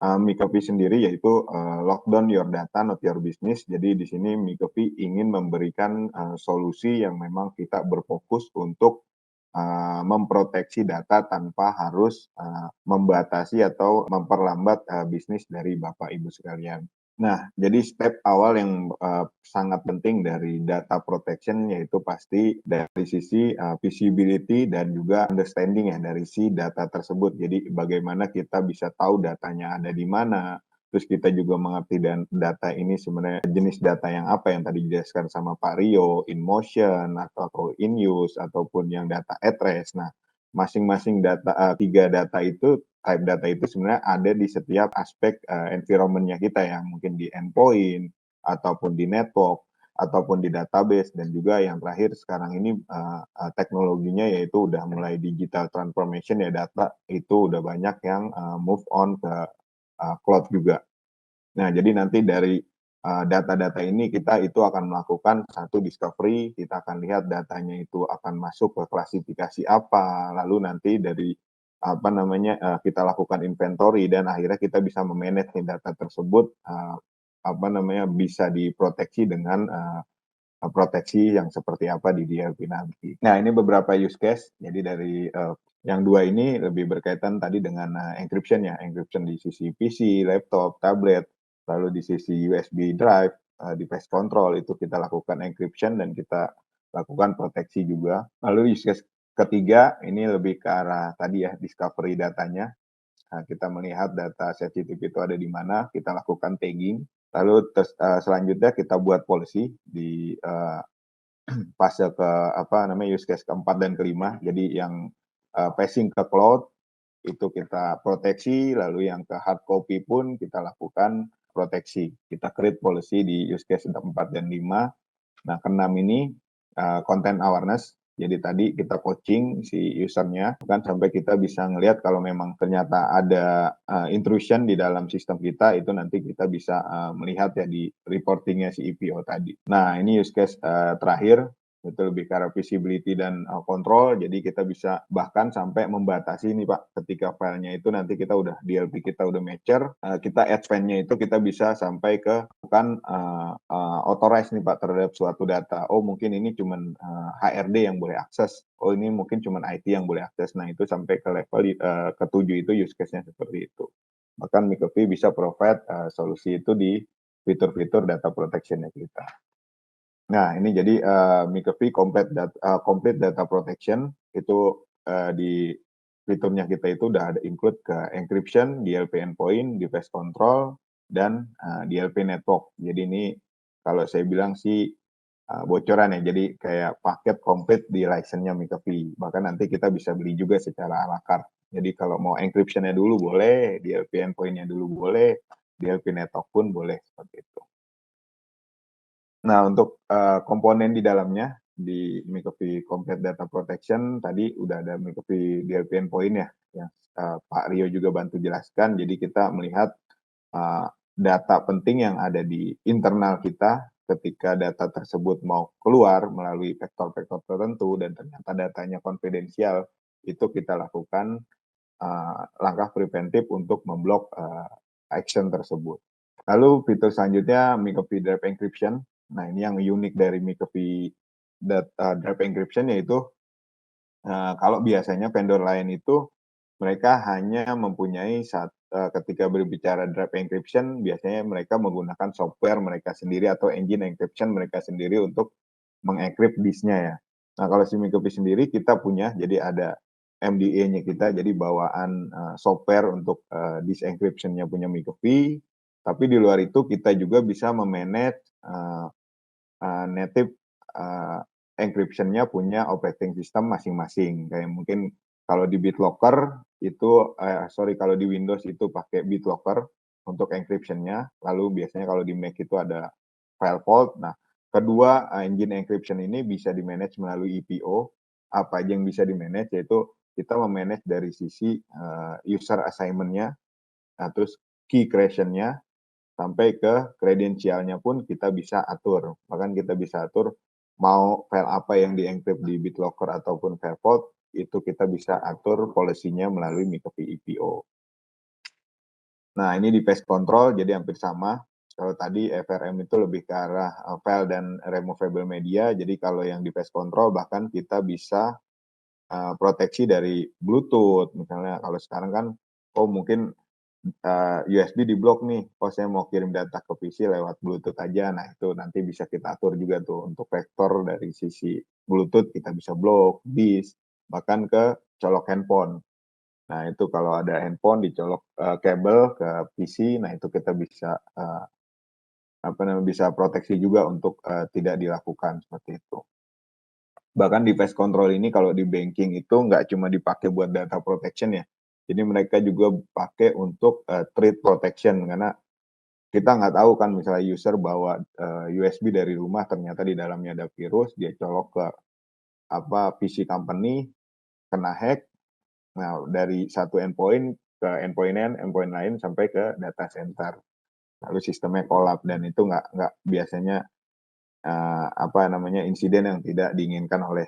Mikopi sendiri yaitu, lockdown your data not your business. Jadi di sini Mikopi ingin memberikan, solusi yang memang kita berfokus untuk, memproteksi data tanpa harus, membatasi atau memperlambat, bisnis dari Bapak Ibu sekalian. Nah, jadi step awal yang, sangat penting dari data protection yaitu pasti dari sisi, visibility dan juga understanding ya dari si data tersebut. Jadi bagaimana kita bisa tahu datanya ada di mana, terus kita juga mengerti dan data ini sebenarnya jenis data yang apa yang tadi dijelaskan sama Pak Rio, in motion atau in use ataupun yang data at rest. Nah, masing-masing data, 3 data itu type data itu sebenarnya ada di setiap aspek, environment-nya kita ya, mungkin di endpoint, ataupun di network, ataupun di database, dan juga yang terakhir sekarang ini, teknologinya yaitu udah mulai digital transformation ya, data itu udah banyak yang, move on ke, cloud juga. Nah, jadi nanti dari, data-data ini kita itu akan melakukan satu discovery, kita akan lihat datanya itu akan masuk ke klasifikasi apa, lalu nanti dari, apa namanya, kita lakukan inventory dan akhirnya kita bisa me-manage nih data tersebut, apa namanya, bisa diproteksi dengan, proteksi yang seperti apa di DLP nanti. Nah, ini beberapa use case, jadi dari, yang 2 ini lebih berkaitan tadi dengan, encryption ya, encryption di sisi PC, laptop, tablet, lalu di sisi USB drive, device control itu kita lakukan encryption dan kita lakukan proteksi juga. Lalu use case ketiga ini lebih ke arah tadi ya, discovery datanya, kita melihat data sensitif itu ada di mana, kita lakukan tagging, lalu selanjutnya kita buat policy di, fase ke apa namanya, use case keempat dan kelima. Jadi yang, passing ke cloud itu kita proteksi, lalu yang ke hard copy pun kita lakukan proteksi. Kita create policy di use case 4 dan 5. Nah, keenam ini, content awareness. Jadi tadi kita coaching si user-nya, kan sampai kita bisa ngelihat kalau memang ternyata ada, intrusion di dalam sistem kita, itu nanti kita bisa, melihat ya di reporting-nya si EPO tadi. Nah, ini use case, terakhir, itu lebih ke arah visibility dan, kontrol. Jadi kita bisa bahkan sampai membatasi nih Pak, ketika filenya itu nanti kita udah DLP kita udah mature, kita add fan-nya itu kita bisa sampai ke bukan, authorize nih Pak terhadap suatu data. Oh mungkin ini cuman, HRD yang boleh akses, oh ini mungkin cuman IT yang boleh akses. Nah itu sampai ke level ke-7 itu use case-nya seperti itu. Bahkan Mikopi bisa provide, solusi itu di fitur-fitur data protection-nya kita. Nah, ini jadi, Mikopi complete data protection itu, di fiturnya kita itu udah ada include ke encryption, DLP endpoint, device control, dan, DLP network. Jadi ini kalau saya bilang sih, bocoran ya, jadi kayak paket komplit di license-nya Mikopi. Bahkan nanti kita bisa beli juga secara à la carte. Jadi kalau mau encryption-nya dulu boleh, DLP endpoint-nya dulu boleh, DLP network pun boleh, seperti itu. Nah, untuk, komponen di dalamnya, di Mikopi Complete Data Protection tadi udah ada Mikopi DLP Endpoint ya, yang, Pak Rio juga bantu jelaskan. Jadi kita melihat, data penting yang ada di internal kita, ketika data tersebut mau keluar melalui vektor-vektor tertentu dan ternyata datanya konfidensial, itu kita lakukan, langkah preventif untuk memblok, action tersebut. Lalu fitur selanjutnya Mikopi Drive Encryption. Nah, ini yang unik dari Mikopi Drive Encryption yaitu, kalau biasanya vendor lain itu mereka hanya mempunyai ketika berbicara Drive Encryption biasanya mereka menggunakan software mereka sendiri atau engine encryption mereka sendiri untuk mengencrypt disk-nya ya. Nah, kalau si Mikopi sendiri kita punya, jadi ada MDA-nya kita, jadi bawaan, software untuk, disk encryption-nya punya Mikopi, tapi di luar itu kita juga bisa me-manage, native, eee, encryption-nya punya operating system masing-masing. Kayak mungkin kalau di BitLocker itu kalau di Windows itu pakai BitLocker untuk encryption-nya, lalu biasanya kalau di Mac itu ada file vault. Nah, kedua, engine encryption ini bisa di-manage melalui EPO. Apa aja yang bisa di-manage, yaitu kita me-manage dari sisi, user assignment-nya, nah terus key creation-nya, sampai ke kredensialnya pun kita bisa atur. Bahkan kita bisa atur mau file apa yang di-encrypt di BitLocker ataupun file vault, itu kita bisa atur policy-nya melalui Mikopi EPO. Nah, ini di pest control jadi hampir sama. Kalau tadi FRM itu lebih ke arah, file dan removable media, jadi kalau yang di pest control bahkan kita bisa, proteksi dari Bluetooth. Misalnya kalau sekarang kan, oh mungkin, USB diblok nih, oh saya mau kirim data ke PC lewat Bluetooth aja. Nah, itu nanti bisa kita atur juga tuh untuk vektor dari sisi Bluetooth kita bisa blok, disk, bahkan ke colok handphone. Nah, itu kalau ada handphone dicolok, kabel ke PC, nah itu kita bisa, apa namanya, bisa proteksi juga untuk, tidak dilakukan, seperti itu. Bahkan device control ini kalau di banking itu nggak cuma dipakai buat data protection ya, jadi mereka juga pakai untuk, threat protection karena kita nggak tahu kan misalnya user bawa, USB dari rumah ternyata di dalamnya ada virus, dia colok ke apa, PC company, kena hack. Nah, dari satu endpoint ke endpoint lain sampai ke data center. Lalu sistemnya kolap dan itu nggak biasanya, apa namanya, insiden yang tidak diinginkan oleh,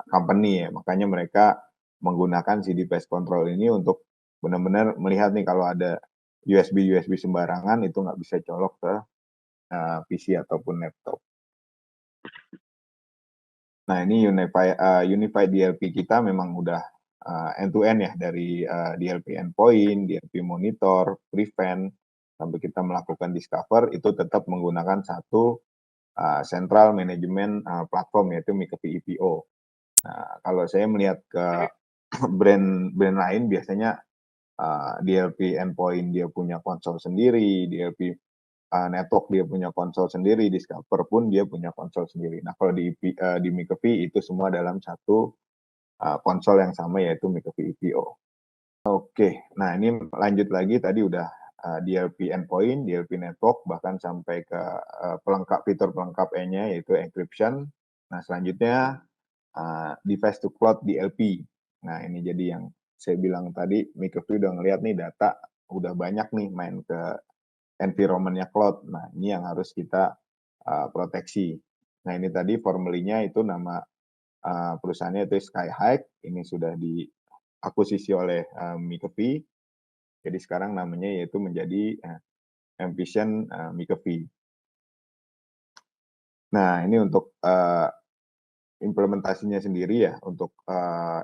company ya. Makanya mereka menggunakan si device control ini untuk benar-benar melihat nih kalau ada USB sembarangan itu nggak bisa colok ke, PC ataupun laptop. Nah, ini Unified DLP kita memang udah, end to end ya dari, DLP endpoint, DLP monitor, prevent, sampai kita melakukan discover itu tetap menggunakan satu, central management, platform yaitu McAfee EPO. Nah, kalau saya melihat ke brand lain biasanya, DLP endpoint dia punya konsol sendiri, DLP, network dia punya konsol sendiri, discover pun dia punya konsol sendiri. Nah, kalau di McAfee itu semua dalam satu, konsol yang sama yaitu McAfee EPO. Oke, nah ini lanjut lagi tadi udah, DLP endpoint, DLP network, bahkan sampai ke, fitur pelengkap E-nya yaitu encryption. Nah selanjutnya, device to cloud DLP. Nah ini jadi yang saya bilang tadi, McAfee udah ngelihat nih data udah banyak nih main ke environment-nya cloud. Nah ini yang harus kita, proteksi. Nah ini tadi formerly-nya itu nama, perusahaannya itu Skyhigh, ini sudah diakuisisi oleh, McAfee. Jadi sekarang namanya yaitu menjadi, Envision, McAfee. Nah ini untuk, implementasinya sendiri ya untuk,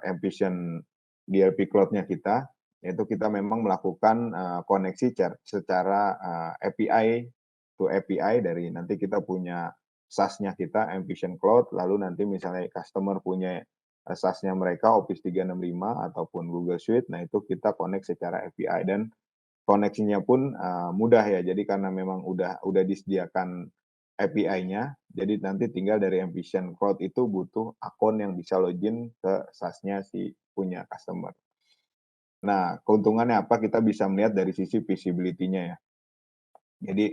Envision DLP Cloud-nya kita, yaitu kita memang melakukan, koneksi secara, API to API dari nanti kita punya SaaS-nya kita Envision Cloud, lalu nanti misalnya customer punya, SaaS-nya mereka Office 365 ataupun Google Suite, nah itu kita connect secara API dan koneksinya pun, mudah ya. Jadi karena memang udah disediakan API-nya, jadi nanti tinggal dari Envision Cloud itu butuh akun yang bisa login ke SaaS-nya si punya customer. Nah, keuntungannya apa? Kita bisa melihat dari sisi visibility-nya ya. Jadi,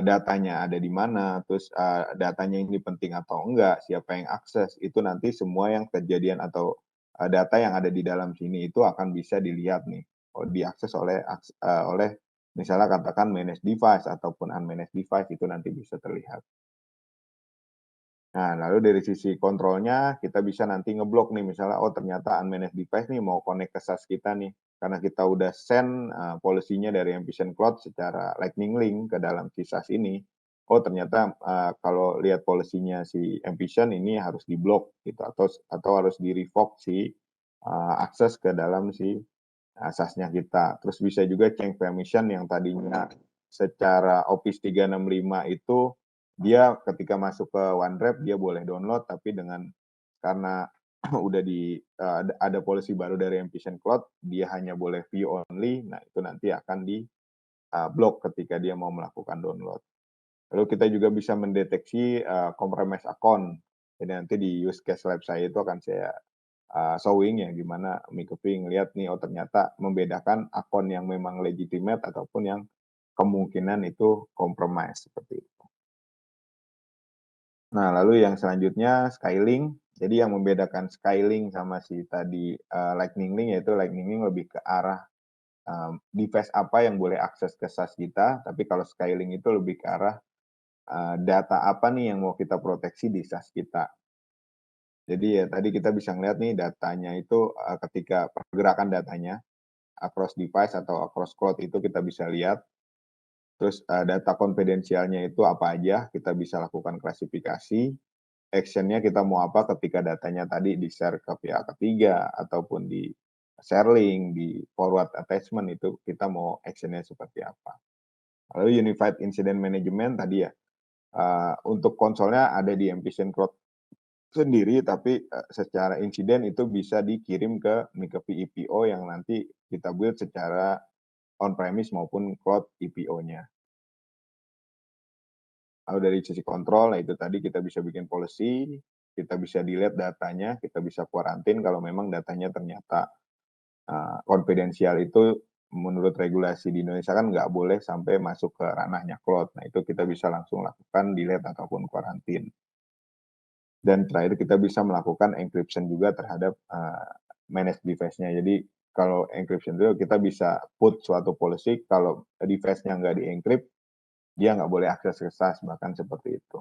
datanya ada di mana, terus, datanya ini penting atau enggak, siapa yang akses, itu nanti semua yang kejadian atau, data yang ada di dalam sini itu akan bisa dilihat nih, oh diakses oleh misalnya katakan manage device ataupun unmanaged device itu nanti bisa terlihat. Nah, lalu dari sisi kontrolnya, kita bisa nanti ngeblok nih misalnya, oh ternyata unmanaged device nih mau connect ke SaaS kita nih, karena kita udah send, policy-nya dari Envision Cloud secara Lightning Link ke dalam si SaaS ini. Oh ternyata, kalau lihat policy-nya si Envision ini harus diblok gitu atau harus di-revoke si, akses ke dalam si, SaaS-nya kita. Terus bisa juga change permission yang tadinya secara Office 365 itu dia ketika masuk ke OneDrive dia boleh download, tapi karena udah ada policy baru dari Envision Cloud, dia hanya boleh view only, nah itu nanti akan blok ketika dia mau melakukan download. Lalu kita juga bisa mendeteksi, compromise account. Jadi nanti di use case lab saya itu akan saya, showing ya gimana McAfee ngelihat nih, oh ternyata membedakan akun yang memang legitimate ataupun yang kemungkinan itu compromise, seperti itu. Nah, lalu yang selanjutnya Skylink. Jadi yang membedakan Skylink sama si tadi, Lightning Link, yaitu Lightning Link lebih ke arah, device apa yang boleh akses ke SaaS kita, tapi kalau Skylink itu lebih ke arah, data apa nih yang mau kita proteksi di SaaS kita. Jadi ya tadi kita bisa ngelihat nih datanya itu, ketika pergerakan datanya, across device atau across cloud itu kita bisa lihat. Terus, data konfidensialnya itu apa aja, kita bisa lakukan klasifikasi, action-nya kita mau apa ketika datanya tadi di-share ke pihak ketiga, ataupun di-share link, di-forward attachment, itu kita mau action-nya seperti apa. Lalu Unified Incident Management tadi ya, untuk konsolnya ada di Envision Cloud sendiri, tapi, secara insiden itu bisa dikirim ke Microfi EPO yang nanti kita build secara on premise maupun cloud EPO-nya. Lalu dari sisi kontrol, nah itu tadi kita bisa bikin policy, kita bisa delete datanya, kita bisa quarantine kalau memang datanya ternyata, konfidensial itu menurut regulasi di Indonesia kan nggak boleh sampai masuk ke ranahnya cloud. Nah, itu kita bisa langsung lakukan delete ataupun quarantine. Dan terakhir kita bisa melakukan encryption juga terhadap, manage device-nya. Jadi kalau encryption itu kita bisa put suatu policy kalau device-nya nggak di-encrypt, dia nggak boleh akses ke SAS, bahkan seperti itu.